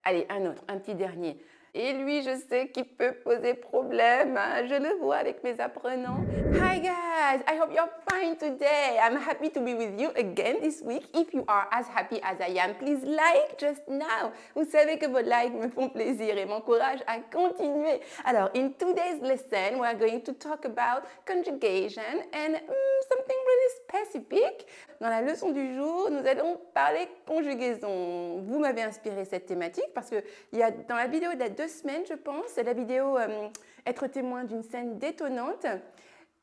Allez, un autre, un petit dernier. Et lui, je sais qu'il peut poser problème, hein, je le vois avec mes apprenants. Hi guys, I hope you're fine today. I'm happy to be with you again this week. If you are as happy as I am, please like just now. Vous savez que vos likes me font plaisir et m'encouragent à continuer. Alors, in today's lesson, we are going to talk about conjugation and something really specific. Dans la leçon du jour, nous allons parler conjugaison. Vous m'avez inspiré cette thématique parce que il y a dans la vidéo d'il y a 2 semaines, je pense, c'est la vidéo être témoin d'une scène détonnante.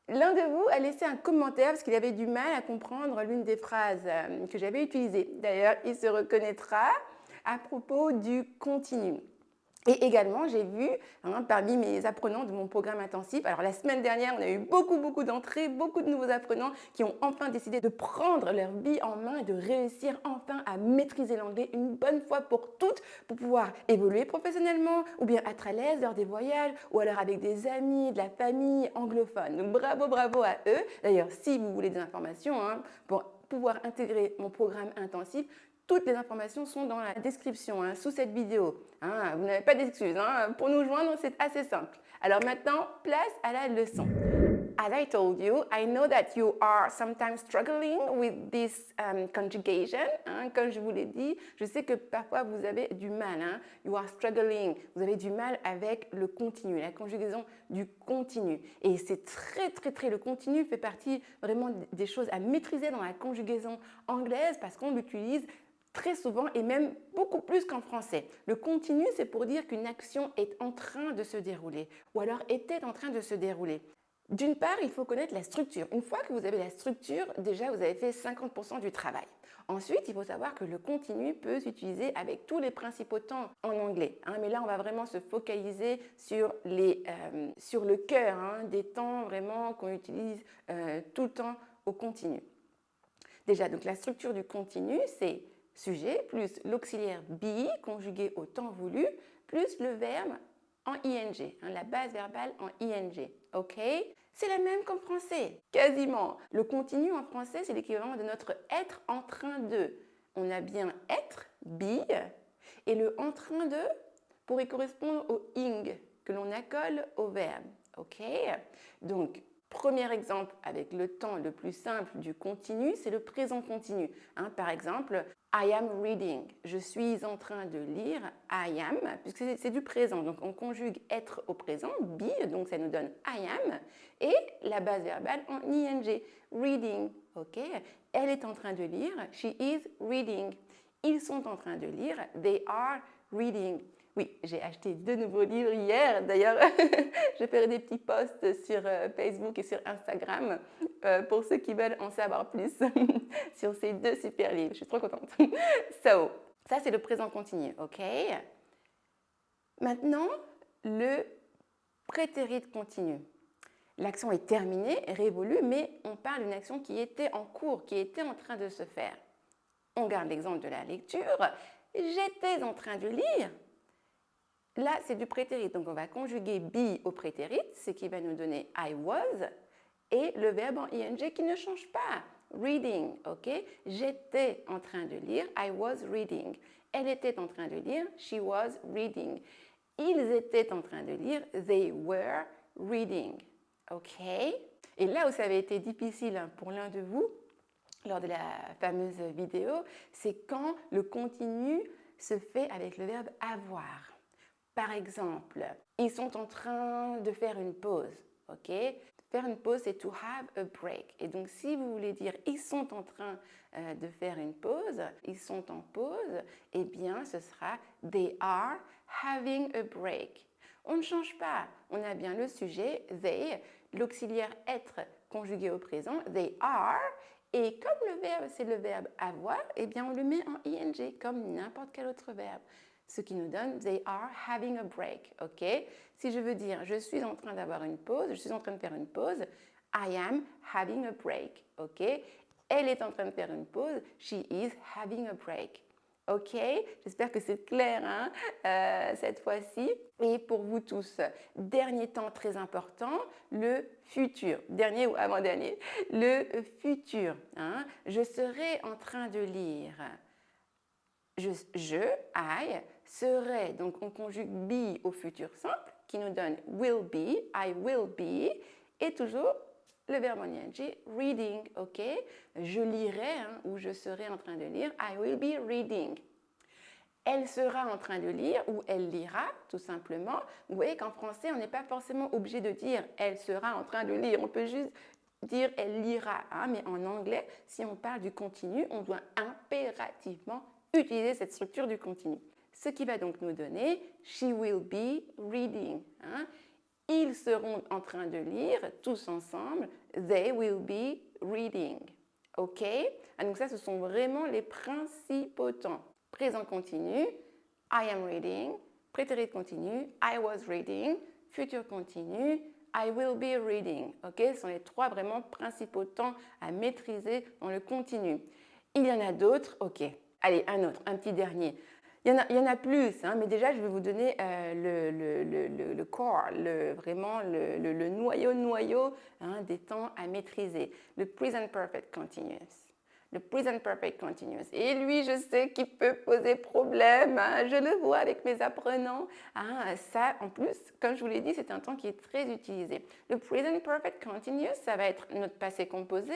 L'un de vous a laissé un commentaire parce qu'il avait du mal à comprendre l'une des phrases que j'avais utilisées. D'ailleurs, il se reconnaîtra à propos du continu. Et également, j'ai vu parmi mes apprenants de mon programme intensif, alors la semaine dernière, on a eu beaucoup d'entrées, beaucoup de nouveaux apprenants qui ont enfin décidé de prendre leur vie en main et de réussir enfin à maîtriser l'anglais une bonne fois pour toutes pour pouvoir évoluer professionnellement ou bien être à l'aise lors des voyages ou alors avec des amis, de la famille anglophone. Donc bravo à eux. D'ailleurs, si vous voulez des informations pour pouvoir intégrer mon programme intensif, toutes les informations sont dans la description, sous cette vidéo. Vous n'avez pas d'excuses. Pour nous joindre, c'est assez simple. Alors maintenant, place à la leçon. As I told you, I know that you are sometimes struggling with this conjugation. Comme je vous l'ai dit, je sais que parfois vous avez du mal. You are struggling. Vous avez du mal avec le continu, la conjugaison du continu. Et c'est très, le continu fait partie vraiment des choses à maîtriser dans la conjugaison anglaise parce qu'on l'utilise très souvent et même beaucoup plus qu'en français. Le continu, c'est pour dire qu'une action est en train de se dérouler ou alors était en train de se dérouler. D'une part, il faut connaître la structure. Une fois que vous avez la structure, déjà, vous avez fait 50% du travail. Ensuite, il faut savoir que le continu peut s'utiliser avec tous les principaux temps en anglais. Mais là, on va vraiment se focaliser sur le cœur des temps vraiment qu'on utilise tout le temps au continu. Déjà, donc la structure du continu, c'est sujet plus l'auxiliaire be conjugué au temps voulu plus le verbe en ing, la base verbale en ing. OK? C'est la même qu'en français, quasiment. Le continu en français, c'est l'équivalent de notre être en train de. On a bien être, be, et le en train de pourrait correspondre au ing que l'on accole au verbe. OK? Donc, premier exemple avec le temps le plus simple du continu, c'est le présent continu. Par exemple, I am reading. Je suis en train de lire. I am, puisque c'est du présent. Donc, on conjugue être au présent, be, donc ça nous donne I am, et la base verbale en ing, reading. OK? Elle est en train de lire. She is reading. Ils sont en train de lire. They are reading. Oui, j'ai acheté 2 nouveaux livres hier. D'ailleurs, je ferai des petits posts sur Facebook et sur Instagram pour ceux qui veulent en savoir plus sur ces 2 super livres. Je suis trop contente. So, ça c'est le présent continu, ok? Maintenant, le prétérit continu. L'action est terminée, révolue, mais on parle d'une action qui était en cours, qui était en train de se faire. On garde l'exemple de la lecture. J'étais en train de lire. Là, c'est du prétérit, donc on va conjuguer be au prétérit, ce qui va nous donner I was, et le verbe en ing qui ne change pas, reading, ok? J'étais en train de lire, I was reading. Elle était en train de lire, she was reading. Ils étaient en train de lire, they were reading, ok? Et là où ça avait été difficile pour l'un de vous, lors de la fameuse vidéo, c'est quand le continu se fait avec le verbe avoir. Par exemple, ils sont en train de faire une pause, ok? Faire une pause, c'est to have a break. Et donc, si vous voulez dire ils sont en train de faire une pause, ils sont en pause, eh bien, ce sera they are having a break. On ne change pas. On a bien le sujet, they, l'auxiliaire être conjugué au présent, they are. Et comme le verbe, c'est le verbe avoir, eh bien, on le met en ing comme n'importe quel autre verbe. Ce qui nous donne they are having a break, ok? Si je veux dire je suis en train d'avoir une pause, je suis en train de faire une pause, I am having a break, ok? Elle est en train de faire une pause, she is having a break. Ok, j'espère que c'est clair cette fois-ci. Et pour vous tous, dernier temps très important, le futur. Dernier ou avant-dernier, le futur. Je serai en train de lire. I serait, donc on conjugue be au futur simple qui nous donne will be, I will be, et toujours le verbe en ing, reading, ok? Je lirai ou je serai en train de lire, I will be reading. Elle sera en train de lire ou elle lira, tout simplement. Vous voyez qu'en français, on n'est pas forcément obligé de dire elle sera en train de lire. On peut juste dire elle lira. Mais en anglais, si on parle du continu, on doit impérativement utiliser cette structure du continu. Ce qui va donc nous donner she will be reading. Ils seront en train de lire tous ensemble. They will be reading. OK? Donc ça, ce sont vraiment les principaux temps. Présent continu, I am reading. Prétérit continu, I was reading. Futur continu, I will be reading. OK? Ce sont les trois vraiment principaux temps à maîtriser dans le continu. Il y en a d'autres. OK. Allez, un autre, un petit dernier. Il y en a plus, mais déjà, je vais vous donner le core, vraiment le noyau des temps à maîtriser. Le present perfect continuous. Le present perfect continuous. Et lui, je sais qu'il peut poser problème. Je le vois avec mes apprenants. Ça, en plus, comme je vous l'ai dit, c'est un temps qui est très utilisé. Le present perfect continuous, ça va être notre passé composé.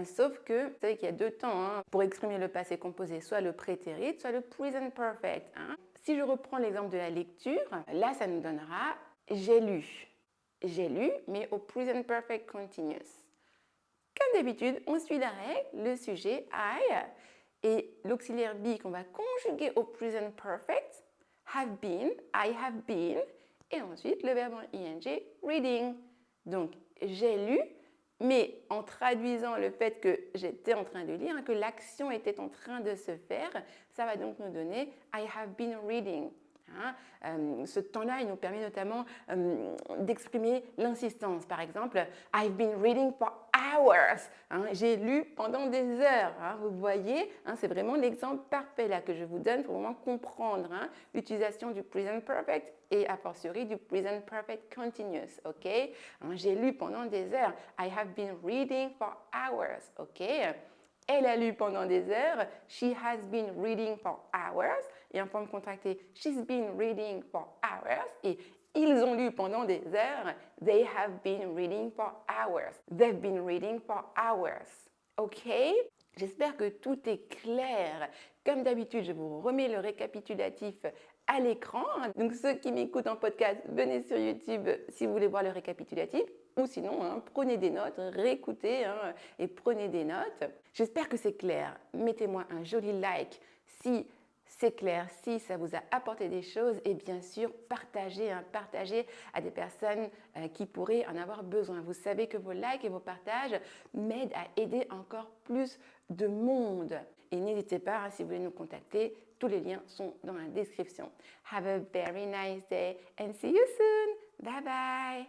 Sauf que, vous savez qu'il y a deux temps pour exprimer le passé composé, soit le prétérit, soit le present perfect. Si je reprends l'exemple de la lecture, là, ça nous donnera j'ai lu. J'ai lu, mais au present perfect continuous. Comme d'habitude, on suit la règle, le sujet I et l'auxiliaire be qu'on va conjuguer au present perfect, have been, I have been, et ensuite le verbe en ing, reading. Donc, j'ai lu, mais en traduisant le fait que j'étais en train de lire, que l'action était en train de se faire, ça va donc nous donner I have been reading. Ce temps-là, il nous permet notamment d'exprimer l'insistance. Par exemple, I've been reading for hours. J'ai lu pendant des heures. Vous voyez, c'est vraiment l'exemple parfait là que je vous donne pour vraiment comprendre l'utilisation du present perfect et a fortiori du present perfect continuous. Ok, j'ai lu pendant des heures. I have been reading for hours. Ok. Elle a lu pendant des heures. She has been reading for hours. Et en forme contractée, she's been reading for hours. Et ils ont lu pendant des heures. They have been reading for hours. They've been reading for hours. OK? J'espère que tout est clair. Comme d'habitude, je vous remets le récapitulatif à l'écran. Donc ceux qui m'écoutent en podcast, venez sur YouTube si vous voulez voir le récapitulatif. Ou sinon, prenez des notes, réécoutez et prenez des notes. J'espère que c'est clair. Mettez-moi un joli like si c'est clair, si ça vous a apporté des choses et bien sûr, partagez à des personnes qui pourraient en avoir besoin. Vous savez que vos likes et vos partages m'aident à aider encore plus de monde. Et n'hésitez pas, si vous voulez nous contacter, tous les liens sont dans la description. Have a very nice day and see you soon. Bye bye.